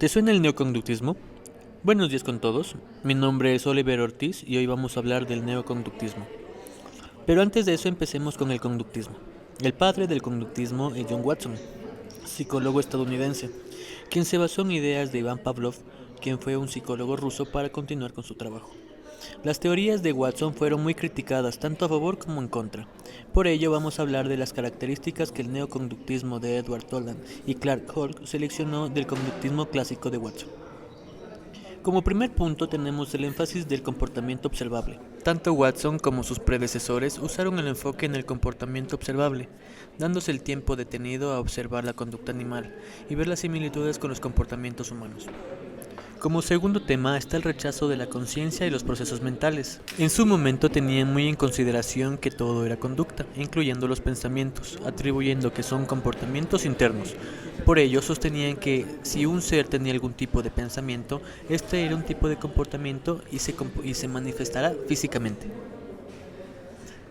¿Te suena el neoconductismo? Buenos días con todos, mi nombre es Oliver Ortiz y hoy vamos a hablar del neoconductismo. Pero antes de eso empecemos con el conductismo. El padre del conductismo es John Watson, psicólogo estadounidense, quien se basó en ideas de Iván Pavlov, quien fue un psicólogo ruso para continuar con su trabajo. Las teorías de Watson fueron muy criticadas tanto a favor como en contra. Por ello vamos a hablar de las características que el neoconductismo de Edward Toland y Clark Hall seleccionó del conductismo clásico de Watson. Como primer punto tenemos el énfasis del comportamiento observable. Tanto Watson como sus predecesores usaron el enfoque en el comportamiento observable, dándose el tiempo detenido a observar la conducta animal y ver las similitudes con los comportamientos humanos. Como segundo tema está el rechazo de la conciencia y los procesos mentales. En su momento tenían muy en consideración que todo era conducta, incluyendo los pensamientos, atribuyendo que son comportamientos internos. Por ello sostenían que si un ser tenía algún tipo de pensamiento, este era un tipo de comportamiento y se manifestará físicamente.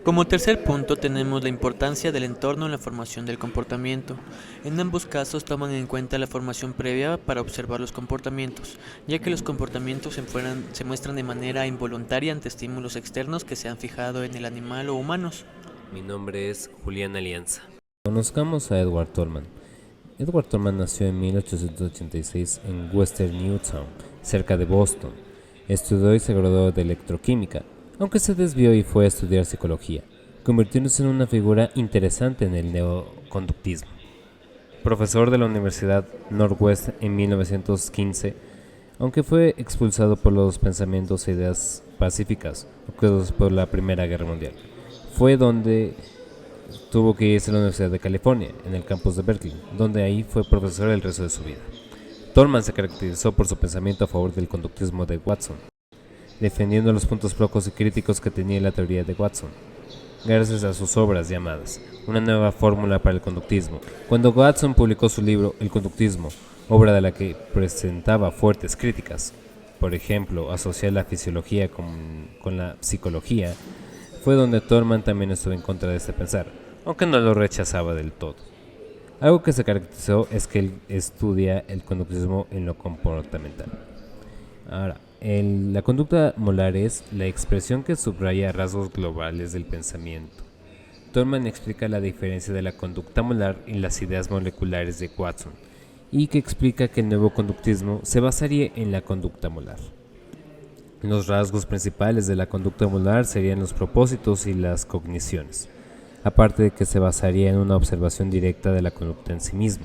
Como tercer punto tenemos la importancia del entorno en la formación del comportamiento. En ambos casos toman en cuenta la formación previa para observar los comportamientos, ya que los comportamientos se muestran de manera involuntaria ante estímulos externos que se han fijado en el animal o humanos. Mi nombre es Julián Alianza. Conozcamos a Edward Tolman. Edward Tolman nació en 1886 en Western Newtown, cerca de Boston. Estudió y se graduó de electroquímica, aunque se desvió y fue a estudiar psicología, convirtiéndose en una figura interesante en el neoconductismo. Profesor de la Universidad Northwest en 1915, aunque fue expulsado por los pensamientos e ideas pacíficas ocurridos por la Primera Guerra Mundial. Fue donde tuvo que irse a la Universidad de California, en el campus de Berkeley, donde ahí fue profesor el resto de su vida. Tolman se caracterizó por su pensamiento a favor del conductismo de Watson, defendiendo los puntos flojos y críticos que tenía la teoría de Watson, gracias a sus obras llamadas Una nueva fórmula para el conductismo. Cuando Watson publicó su libro El conductismo, obra de la que presentaba fuertes críticas, por ejemplo, asociar la fisiología con la psicología, fue donde Tolman también estuvo en contra de este pensar, aunque no lo rechazaba del todo. Algo que se caracterizó es que él estudia el conductismo en lo comportamental. Ahora, la conducta molar es la expresión que subraya rasgos globales del pensamiento. Tolman explica la diferencia de la conducta molar y las ideas moleculares de Watson, y que explica que el nuevo conductismo se basaría en la conducta molar. Los rasgos principales de la conducta molar serían los propósitos y las cogniciones, aparte de que se basaría en una observación directa de la conducta en sí mismo.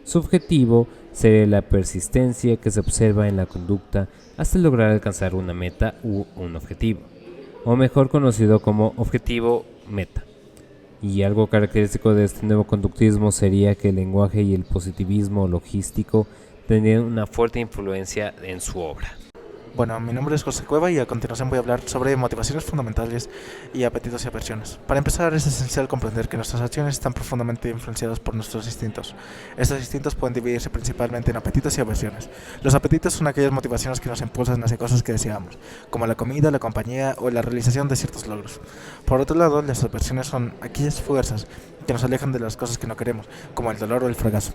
Su objetivo sería la persistencia que se observa en la conducta hasta lograr alcanzar una meta u un objetivo, o mejor conocido como objetivo meta. Y algo característico de este nuevo conductismo sería que el lenguaje y el positivismo logístico tendrían una fuerte influencia en su obra. Bueno, mi nombre es José Cueva y a continuación voy a hablar sobre motivaciones fundamentales y apetitos y aversiones. Para empezar, es esencial comprender que nuestras acciones están profundamente influenciadas por nuestros instintos. Estos instintos pueden dividirse principalmente en apetitos y aversiones. Los apetitos son aquellas motivaciones que nos impulsan hacia cosas que deseamos, como la comida, la compañía o la realización de ciertos logros. Por otro lado, las aversiones son aquellas fuerzas que nos alejan de las cosas que no queremos, como el dolor o el fracaso.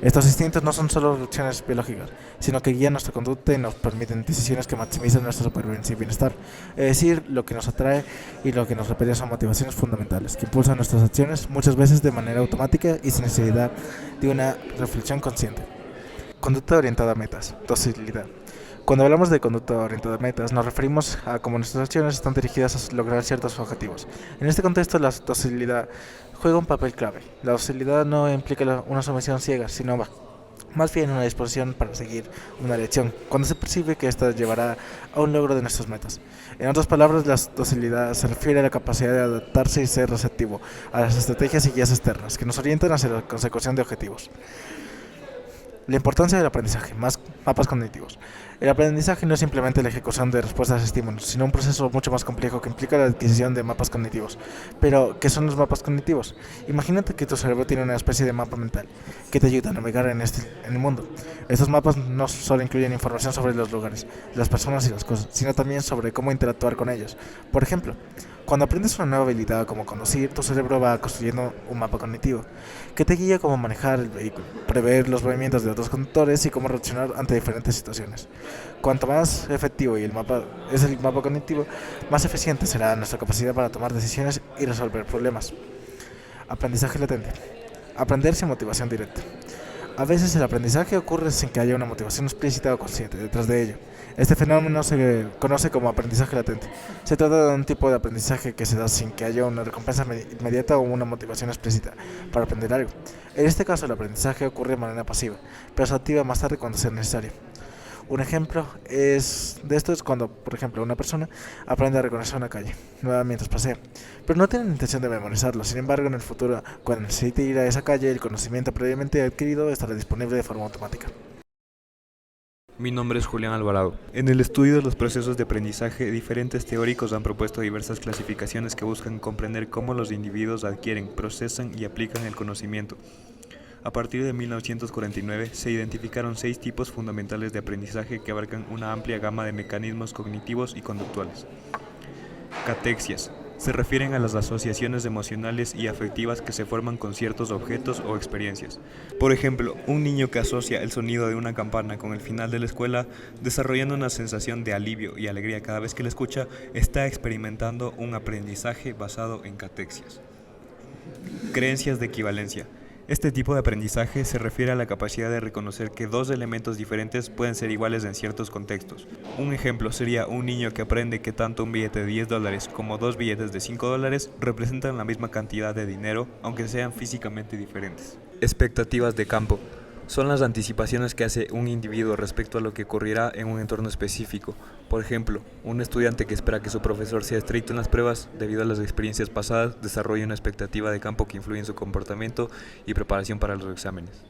Estos instintos no son solo reacciones biológicas, sino que guían nuestra conducta y nos permiten decisiones que maximizan nuestra supervivencia y bienestar. Es decir, lo que nos atrae y lo que nos repele son motivaciones fundamentales, que impulsan nuestras acciones muchas veces de manera automática y sin necesidad de una reflexión consciente. Conducta orientada a metas, docilidad. Cuando hablamos de conducta orientada a metas, nos referimos a cómo nuestras acciones están dirigidas a lograr ciertos objetivos. En este contexto, la docilidad juega un papel clave. La docilidad no implica una sumisión ciega, sino más bien una disposición para seguir una dirección, cuando se percibe que ésta llevará a un logro de nuestras metas. En otras palabras, la docilidad se refiere a la capacidad de adaptarse y ser receptivo a las estrategias y guías externas que nos orientan hacia la consecución de objetivos. La importancia del aprendizaje, más mapas cognitivos. El aprendizaje no es simplemente la ejecución de respuestas a estímulos, sino un proceso mucho más complejo que implica la adquisición de mapas cognitivos. Pero, ¿qué son los mapas cognitivos? Imagínate que tu cerebro tiene una especie de mapa mental que te ayuda a navegar en el mundo. Estos mapas no solo incluyen información sobre los lugares, las personas y las cosas, sino también sobre cómo interactuar con ellos. Por ejemplo, cuando aprendes una nueva habilidad como conducir, tu cerebro va construyendo un mapa cognitivo que te guía cómo manejar el vehículo, prever los movimientos de otros conductores y cómo reaccionar ante diferentes situaciones. Cuanto más efectivo y el mapa cognitivo, más eficiente será nuestra capacidad para tomar decisiones y resolver problemas. Aprendizaje latente. Aprender sin motivación directa. A veces el aprendizaje ocurre sin que haya una motivación explícita o consciente detrás de ello. Este fenómeno se conoce como aprendizaje latente. Se trata de un tipo de aprendizaje que se da sin que haya una recompensa inmediata o una motivación explícita para aprender algo. En este caso el aprendizaje ocurre de manera pasiva, pero se activa más tarde cuando sea necesario. Un ejemplo de esto es cuando, por ejemplo, una persona aprende a reconocer una calle nueva mientras pasea, pero no tiene la intención de memorizarlo. Sin embargo, en el futuro, cuando necesite ir a esa calle, el conocimiento previamente adquirido estará disponible de forma automática. Mi nombre es Julián Alvarado. En el estudio de los procesos de aprendizaje, diferentes teóricos han propuesto diversas clasificaciones que buscan comprender cómo los individuos adquieren, procesan y aplican el conocimiento. A partir de 1949 se identificaron 6 tipos fundamentales de aprendizaje que abarcan una amplia gama de mecanismos cognitivos y conductuales. Catexias. Se refieren a las asociaciones emocionales y afectivas que se forman con ciertos objetos o experiencias. Por ejemplo, un niño que asocia el sonido de una campana con el final de la escuela, desarrollando una sensación de alivio y alegría cada vez que la escucha, está experimentando un aprendizaje basado en catexias. Creencias de equivalencia. Este tipo de aprendizaje se refiere a la capacidad de reconocer que dos elementos diferentes pueden ser iguales en ciertos contextos. Un ejemplo sería un niño que aprende que tanto un billete de $10 como 2 billetes de $5 representan la misma cantidad de dinero, aunque sean físicamente diferentes. Expectativas de campo. Son las anticipaciones que hace un individuo respecto a lo que ocurrirá en un entorno específico. Por ejemplo, un estudiante que espera que su profesor sea estricto en las pruebas, debido a las experiencias pasadas, desarrolla una expectativa de campo que influye en su comportamiento y preparación para los exámenes.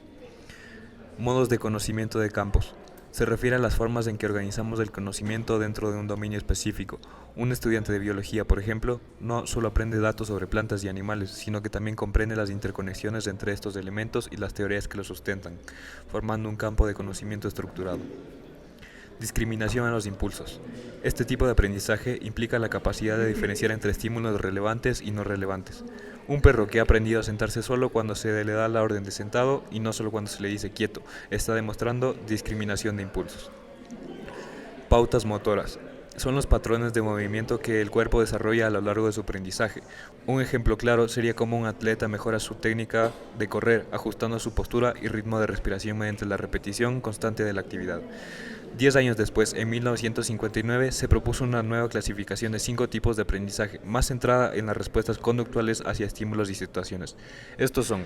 Modos de conocimiento de campos. Se refiere a las formas en que organizamos el conocimiento dentro de un dominio específico. Un estudiante de biología, por ejemplo, no solo aprende datos sobre plantas y animales, sino que también comprende las interconexiones entre estos elementos y las teorías que los sustentan, formando un campo de conocimiento estructurado. Discriminación en los impulsos. Este tipo de aprendizaje implica la capacidad de diferenciar entre estímulos relevantes y no relevantes. Un perro que ha aprendido a sentarse solo cuando se le da la orden de sentado y no solo cuando se le dice quieto, está demostrando discriminación de impulsos. Pautas motoras. Son los patrones de movimiento que el cuerpo desarrolla a lo largo de su aprendizaje. Un ejemplo claro sería cómo un atleta mejora su técnica de correr, ajustando su postura y ritmo de respiración mediante la repetición constante de la actividad. 10 años después, en 1959, se propuso una nueva clasificación de 5 tipos de aprendizaje, más centrada en las respuestas conductuales hacia estímulos y situaciones. Estos son: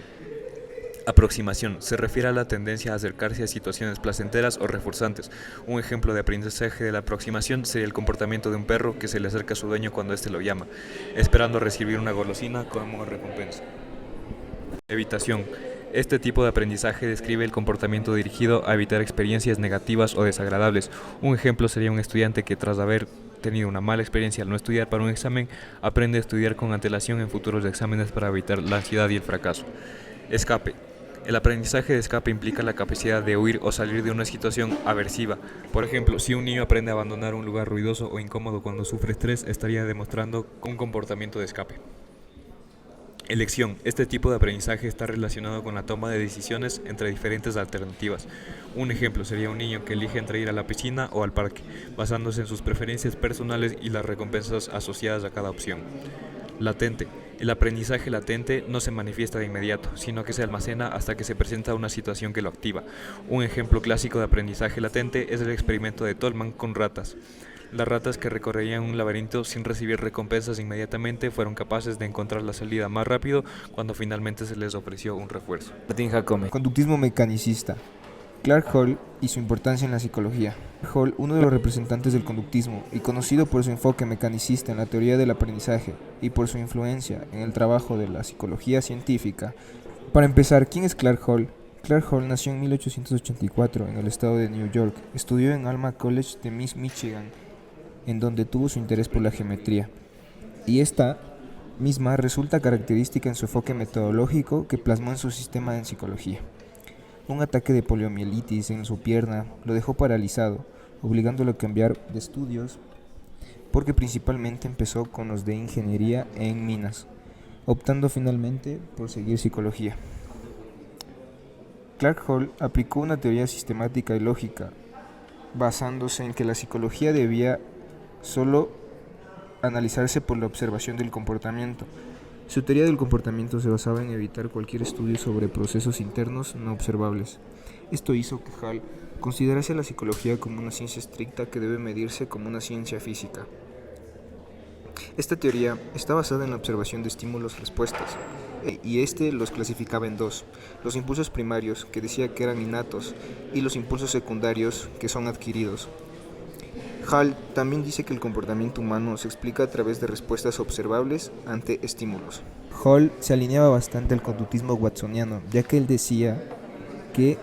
aproximación. Se refiere a la tendencia a acercarse a situaciones placenteras o reforzantes. Un ejemplo de aprendizaje de la aproximación sería el comportamiento de un perro que se le acerca a su dueño cuando éste lo llama, esperando recibir una golosina como recompensa. Evitación. Este tipo de aprendizaje describe el comportamiento dirigido a evitar experiencias negativas o desagradables. Un ejemplo sería un estudiante que, tras haber tenido una mala experiencia al no estudiar para un examen, aprende a estudiar con antelación en futuros exámenes para evitar la ansiedad y el fracaso. Escape. El aprendizaje de escape implica la capacidad de huir o salir de una situación aversiva. Por ejemplo, si un niño aprende a abandonar un lugar ruidoso o incómodo cuando sufre estrés, estaría demostrando un comportamiento de escape. Elección. Este tipo de aprendizaje está relacionado con la toma de decisiones entre diferentes alternativas. Un ejemplo sería un niño que elige entre ir a la piscina o al parque, basándose en sus preferencias personales y las recompensas asociadas a cada opción. Latente. El aprendizaje latente no se manifiesta de inmediato, sino que se almacena hasta que se presenta una situación que lo activa. Un ejemplo clásico de aprendizaje latente es el experimento de Tolman con ratas. Las ratas que recorrían un laberinto sin recibir recompensas inmediatamente fueron capaces de encontrar la salida más rápido cuando finalmente se les ofreció un refuerzo. Martín Jacome. Conductismo mecanicista. Clark Hall y su importancia en la psicología. Hall, uno de los representantes del conductismo y conocido por su enfoque mecanicista en la teoría del aprendizaje y por su influencia en el trabajo de la psicología científica. Para empezar, ¿quién es Clark Hall? Clark Hall nació en 1884 en el estado de New York. Estudió en Alma College de Michigan, en donde tuvo su interés por la geometría, y esta misma resulta característica en su enfoque metodológico que plasmó en su sistema en psicología. Un ataque de poliomielitis en su pierna lo dejó paralizado, obligándolo a cambiar de estudios, porque principalmente empezó con los de ingeniería en minas, optando finalmente por seguir psicología. Clark Hall aplicó una teoría sistemática y lógica, basándose en que la psicología debía solo analizarse por la observación del comportamiento. Su teoría del comportamiento se basaba en evitar cualquier estudio sobre procesos internos no observables. Esto hizo que Hall considerase a la psicología como una ciencia estricta que debe medirse como una ciencia física. Esta teoría está basada en la observación de estímulos-respuestas, y los clasificaba en dos: los impulsos primarios, que decía que eran innatos, y los impulsos secundarios, que son adquiridos. Hall también dice que el comportamiento humano se explica a través de respuestas observables ante estímulos. Hall se alineaba bastante al conductismo watsoniano, ya que él decía que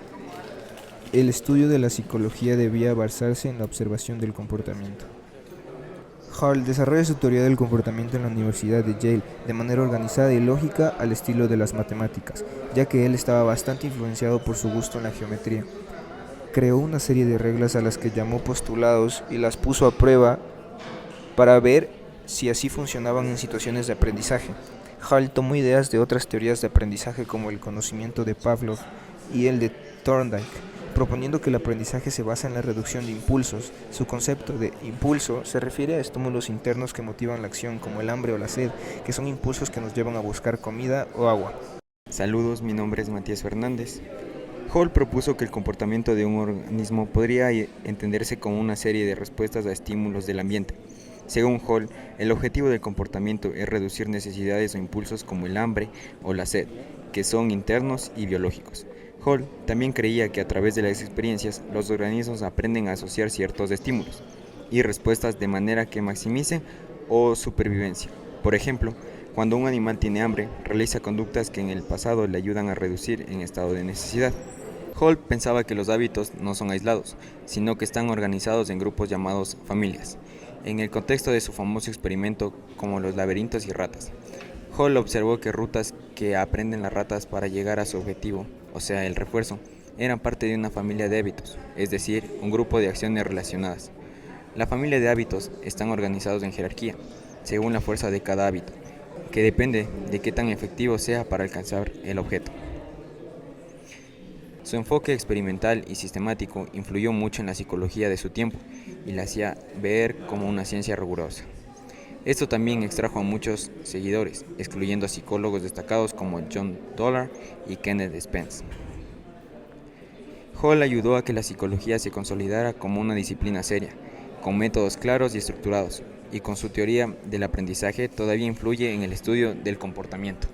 el estudio de la psicología debía basarse en la observación del comportamiento. Hall desarrolla su teoría del comportamiento en la Universidad de Yale de manera organizada y lógica al estilo de las matemáticas, ya que él estaba bastante influenciado por su gusto en la geometría. Creó una serie de reglas a las que llamó postulados y las puso a prueba para ver si así funcionaban en situaciones de aprendizaje. Hall tomó ideas de otras teorías de aprendizaje como el conocimiento de Pavlov y el de Thorndike, proponiendo que el aprendizaje se basa en la reducción de impulsos. Su concepto de impulso se refiere a estímulos internos que motivan la acción, como el hambre o la sed, que son impulsos que nos llevan a buscar comida o agua. Saludos, mi nombre es Matías Fernández. Hall propuso que el comportamiento de un organismo podría entenderse como una serie de respuestas a estímulos del ambiente. Según Hall, el objetivo del comportamiento es reducir necesidades o impulsos como el hambre o la sed, que son internos y biológicos. Hall también creía que a través de las experiencias los organismos aprenden a asociar ciertos estímulos y respuestas de manera que maximicen o supervivencia. Por ejemplo, cuando un animal tiene hambre, realiza conductas que en el pasado le ayudan a reducir en estado de necesidad. Hall pensaba que los hábitos no son aislados, sino que están organizados en grupos llamados familias, en el contexto de su famoso experimento como los laberintos y ratas. Hall observó que rutas que aprenden las ratas para llegar a su objetivo, o sea, el refuerzo, eran parte de una familia de hábitos, es decir, un grupo de acciones relacionadas. La familia de hábitos están organizados en jerarquía, según la fuerza de cada hábito, que depende de qué tan efectivo sea para alcanzar el objeto. Su enfoque experimental y sistemático influyó mucho en la psicología de su tiempo y la hacía ver como una ciencia rigurosa. Esto también extrajo a muchos seguidores, excluyendo a psicólogos destacados como John Dollar y Kenneth Spence. Hall ayudó a que la psicología se consolidara como una disciplina seria, con métodos claros y estructurados, y con su teoría del aprendizaje todavía influye en el estudio del comportamiento.